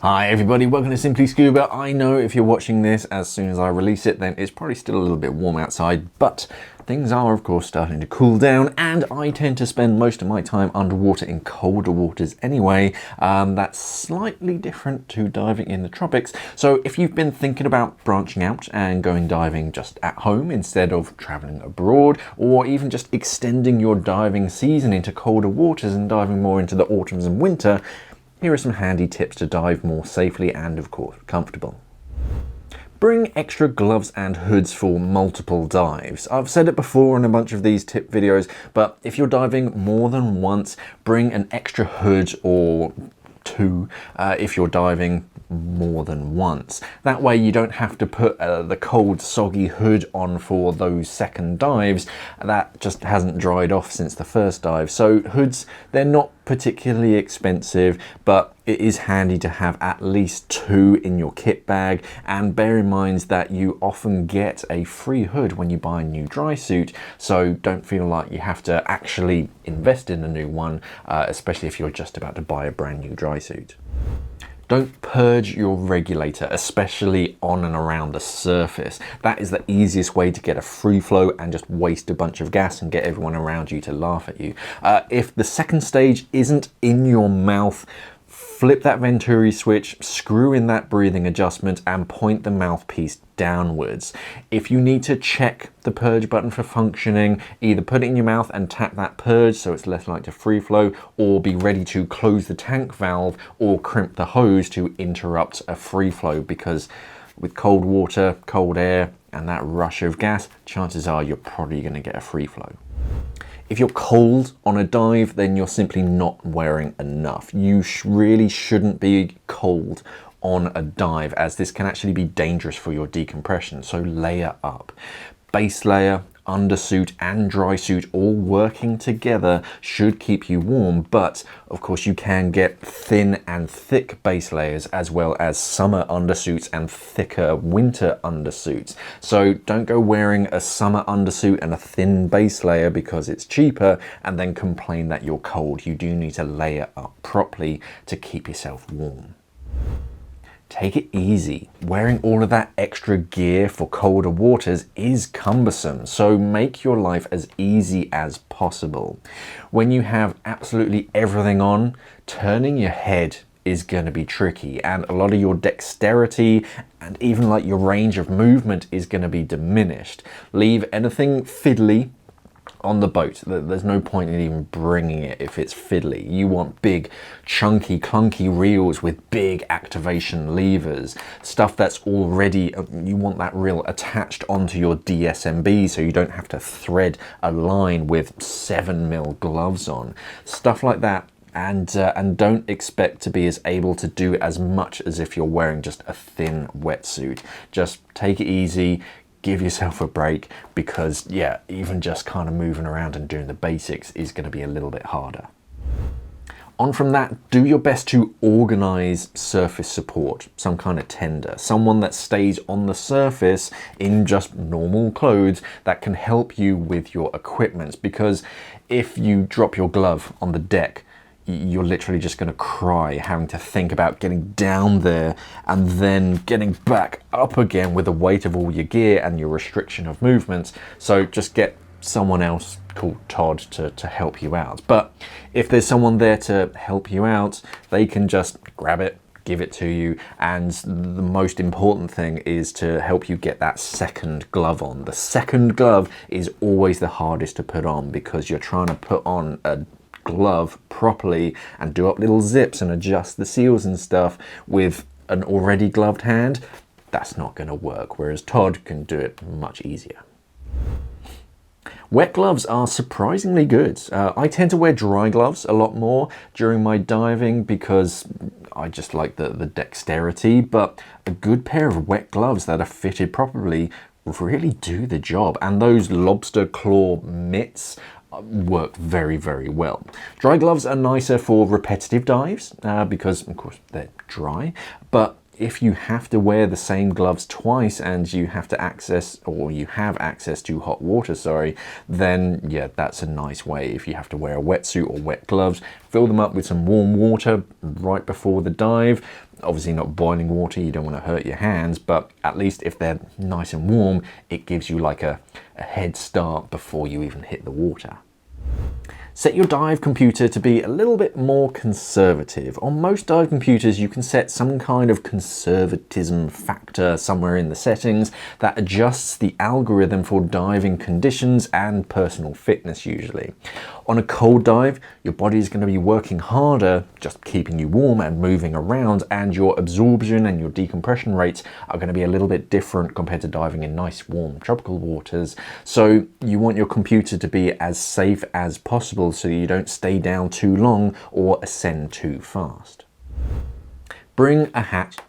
Hi everybody, welcome to Simply Scuba. I know if you're watching this as soon as I release it, then it's probably still a little bit warm outside, but things are of course starting to cool down, and I tend to spend most of my time underwater in colder waters anyway. That's slightly different to diving in the tropics. So if you've been thinking about branching out and going diving just at home instead of traveling abroad, or even just extending your diving season into colder waters and diving more into the autumns and winter, here are some handy tips to dive more safely and of course comfortable. Bring extra gloves and hoods for multiple dives. I've said it before in a bunch of these tip videos, but if you're diving more than once, bring an extra hood or two if you're diving more than once. That way you don't have to put the cold soggy hood on for those second dives that just hasn't dried off since the first dive. So hoods, they're not particularly expensive, but it is handy to have at least two in your kit bag, and bear in mind that you often get a free hood when you buy a new dry suit, so don't feel like you have to actually invest in a new one, especially if you're just about to buy a brand new dry suit. Don't purge your regulator, especially on and around the surface. That is the easiest way to get a free flow and just waste a bunch of gas and get everyone around you to laugh at you. If the second stage isn't in your mouth, flip that Venturi switch, screw in that breathing adjustment, and point the mouthpiece downwards. If you need to check the purge button for functioning, either put it in your mouth and tap that purge so it's less likely to free flow, or be ready to close the tank valve or crimp the hose to interrupt a free flow, because with cold water, cold air, and that rush of gas, chances are you're probably going to get a free flow. If you're cold on a dive, then you're simply not wearing enough. You really shouldn't be cold on a dive, as this can actually be dangerous for your decompression. So layer up. Base layer, undersuit and dry suit all working together should keep you warm, but of course you can get thin and thick base layers as well as summer undersuits and thicker winter undersuits. So don't go wearing a summer undersuit and a thin base layer because it's cheaper and then complain that you're cold. You do need to layer up properly to keep yourself warm. Take it easy. Wearing all of that extra gear for colder waters is cumbersome, so make your life as easy as possible. When you have absolutely everything on, turning your head is going to be tricky, and a lot of your dexterity and even like your range of movement is going to be diminished. Leave anything fiddly on the boat. There's no point in even bringing it if it's fiddly. You want big, chunky, clunky reels with big activation levers. Stuff that's already, you want that reel attached onto your DSMB so you don't have to thread a line with 7mm gloves on. Stuff like that. And don't expect to be as able to do as much as if you're wearing just a thin wetsuit. Just take it easy. Give yourself a break, because yeah, even just kind of moving around and doing the basics is going to be a little bit harder. On from that, do your best to organize surface support, some kind of tender, someone that stays on the surface in just normal clothes that can help you with your equipment, because if you drop your glove on the deck, you're literally just going to cry having to think about getting down there and then getting back up again with the weight of all your gear and your restriction of movements. So just get someone else called Todd to help you out. But if there's someone there to help you out, they can just grab it, give it to you, and the most important thing is to help you get that second glove on. The second glove is always the hardest to put on, because you're trying to put on a glove properly and do up little zips and adjust the seals and stuff with an already gloved hand. That's not going to work, whereas Todd can do it much easier. Wet gloves are surprisingly good. I tend to wear dry gloves a lot more during my diving because I just like the dexterity, but a good pair of wet gloves that are fitted properly really do the job, and those lobster claw mitts work very, very well. Dry gloves are nicer for repetitive dives because of course they're dry, but if you have to wear the same gloves twice and you have to access, or you have access to hot water, then yeah, that's a nice way. If you have to wear a wetsuit or wet gloves, fill them up with some warm water right before the dive. Obviously not boiling water, you don't want to hurt your hands, but at least if they're nice and warm, it gives you like a head start before you even hit the water. Set your dive computer to be a little bit more conservative. On most dive computers, you can set some kind of conservatism factor somewhere in the settings that adjusts the algorithm for diving conditions and personal fitness usually. On a cold dive, your body is going to be working harder, just keeping you warm and moving around, and your absorption and your decompression rates are going to be a little bit different compared to diving in nice warm tropical waters. So you want your computer to be as safe as possible so you don't stay down too long or ascend too fast. Bring a hat.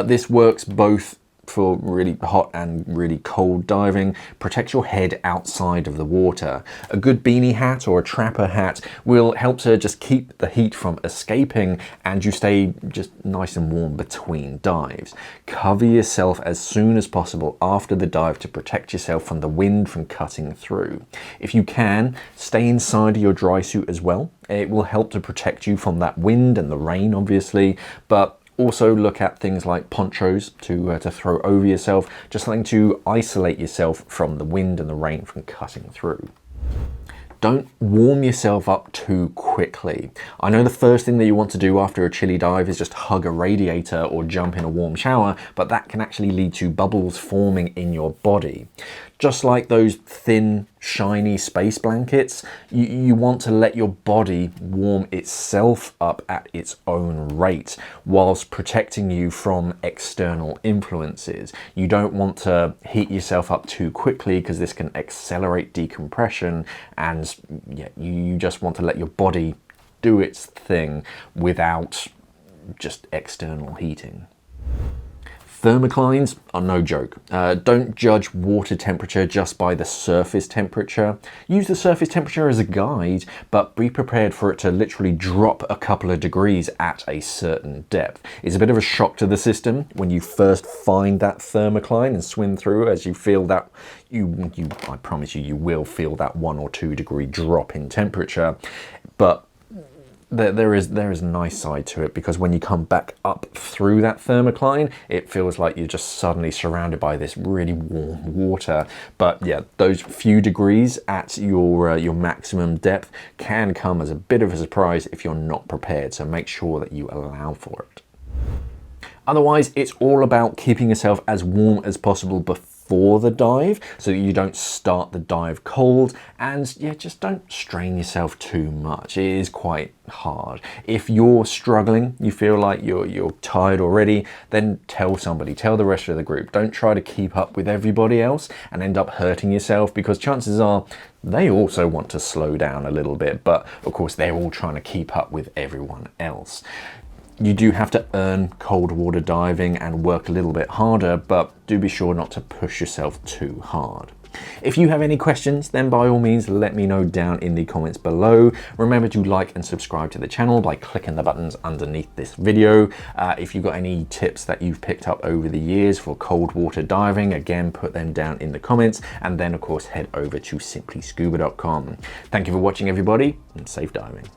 This works both for really hot and really cold diving. Protect your head outside of the water. A good beanie hat or a trapper hat will help to just keep the heat from escaping and you stay just nice and warm between dives. Cover yourself as soon as possible after the dive to protect yourself from the wind from cutting through. If you can, stay inside of your dry suit as well. It will help to protect you from that wind and the rain obviously, but also look at things like ponchos to throw over yourself, just something to isolate yourself from the wind and the rain from cutting through. Don't warm yourself up too quickly. I know the first thing that you want to do after a chilly dive is just hug a radiator or jump in a warm shower, but that can actually lead to bubbles forming in your body. Just like those thin, shiny space blankets, you want to let your body warm itself up at its own rate whilst protecting you from external influences. You don't want to heat yourself up too quickly because this can accelerate decompression, and yeah, you just want to let your body do its thing without just external heating. Thermoclines are no joke. Don't judge water temperature just by the surface temperature. Use the surface temperature as a guide, but be prepared for it to literally drop a couple of degrees at a certain depth. It's a bit of a shock to the system when you first find that thermocline and swim through, as you feel that, I promise you, you will feel that 1 or 2 degree drop in temperature. But there is a nice side to it, because when you come back up through that thermocline, it feels like you're just suddenly surrounded by this really warm water. But yeah, those few degrees at your maximum depth can come as a bit of a surprise if you're not prepared, so make sure that you allow for it. Otherwise, it's all about keeping yourself as warm as possible before the dive so that you don't start the dive cold, and yeah, just don't strain yourself too much. It is quite hard. If you're struggling, you feel like you're tired already, then tell somebody, tell the rest of the group. Don't try to keep up with everybody else and end up hurting yourself, because chances are they also want to slow down a little bit, but of course they're all trying to keep up with everyone else. You do have to earn cold water diving and work a little bit harder, but do be sure not to push yourself too hard. If you have any questions, then by all means let me know down in the comments below. Remember to like and subscribe to the channel by clicking the buttons underneath this video. If you've got any tips that you've picked up over the years for cold water diving, again, put them down in the comments, and then of course head over to simplyscuba.com. Thank you for watching, everybody, and safe diving.